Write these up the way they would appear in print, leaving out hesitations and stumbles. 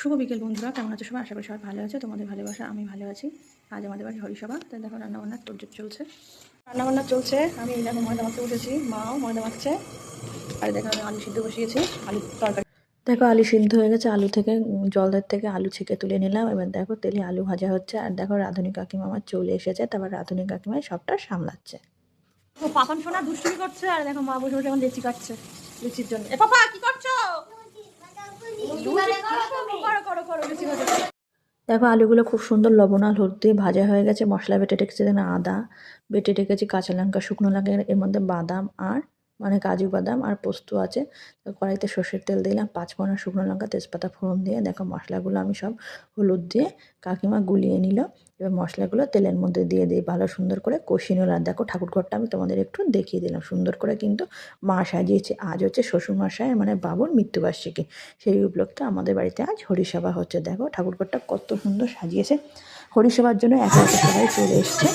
শুভ বিকেল বন্ধুরা, কেমন আছো সবাই? আশা করি সবাই ভালো আছে। তোমাদের ভালোবাসা আমি ভালো আছি। আজ আমাদের বাড়ি হরিসভা, তাই দেখো রান্নাবান্নার তোড়জোড় চলছে। রান্নাবান্না চলছে, আমি এই দেখো ময়দা মাখতে বসেছি, মাও ময়দা মাখছে। আর দেখো আমি আলু সিদ্ধ বসিয়েছি, আলু তরকারি। দেখো আলু সিদ্ধ হয়ে গেছে, আলু থেকে জলের থেকে আলু ছেঁকে তুলে নিলাম। এবার দেখো তেলে আলু ভাজা হচ্ছে। আর দেখো রাঁধুনি কাকিমা আমার চলে এসেছে, তারপর রাঁধুনি কাকিমাই সবটা সামলাচ্ছে। পাপান সোনা দুষ্টুমি করছে, আর দেখো মা বসে বসে এখন লেচি কাটছে লুচির জন্য। এ পাপা কি করছো? দেখো আলুগুলো খুব সুন্দর লবণ আর হলুদ দিয়ে ভাজা হয়ে গেছে। মশলা বেটে রেখেছি, যেন আদা বেটে রেখেছি, কাঁচা লঙ্কা, শুকনো লঙ্কা, এর মধ্যে বাদাম আর কাজু বাদাম আর পোস্ত আছে। তো কড়াইতে সর্ষের তেল দিলাম, পাঁচফোড়ন, শুকনো লঙ্কা, তেজপাতা ফোড়ন দিয়ে দেখো মশলাগুলো আমি সব হলুদ দিয়ে কাকিমা গুলিয়ে নিল। এবার মশলাগুলো তেলের মধ্যে দিয়ে ভালো সুন্দর করে কষিয়ে নিল। আর দেখো ঠাকুরঘরটা আমি তোমাদের একটু দেখিয়ে দিলাম, সুন্দর করে কিন্তু মা সাজিয়েছে। আজ হচ্ছে শ্বশুরমশাই বাবুর মৃত্যুবার্ষিকী, সেই উপলক্ষে আমাদের বাড়িতে আজ হরিসভা হচ্ছে। দেখো ঠাকুরঘরটা কত সুন্দর সাজিয়েছে। হরিসভার জন্য একে একে সবাই চলে এসছে।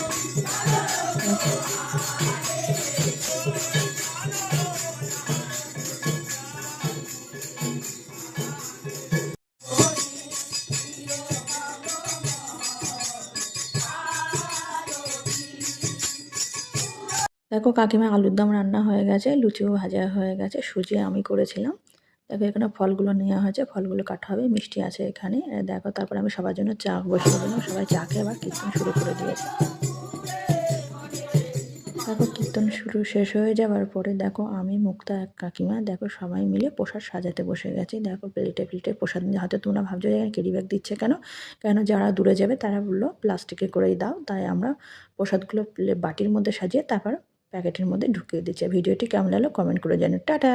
দেখো কাকিমা আলুর দম রান্না হয়ে গেছে, লুচিও ভাজা হয়ে গেছে, সুজি আমি করেছিলাম। দেখো এখানে ফলগুলো নেওয়া হয়েছে, ফলগুলো কাটা হবে, মিষ্টি আছে এখানে। দেখো তারপরে আমি সবার জন্য চা বসিয়ে দিলাম, সবাই চা খেয়ে আবার কীর্তন শুরু করে দিয়েছে। দেখো কীর্তন শেষ হয়ে যাওয়ার পরে দেখো আমি, মুক্তা, এক কাকিমা দেখো সবাই মিলে প্রসাদ সাজাতে বসে গেছি। দেখো প্লেটে প্লেটে প্রসাদ নিয়ে, হয়তো তোমরা ভাবছো যে ক্যারি ব্যাগ দিচ্ছে কেন, কেন যারা দূরে যাবে তারা বললো প্লাস্টিকে করেই দাও, তাই আমরা প্রসাদগুলো বাটির মধ্যে সাজিয়ে তারপর প্যাকেটের মধ্যে ঢুকিয়ে দিচ্ছি। ভিডিওটি কেমন লাগলো কমেন্ট করে জানাও। টাটা।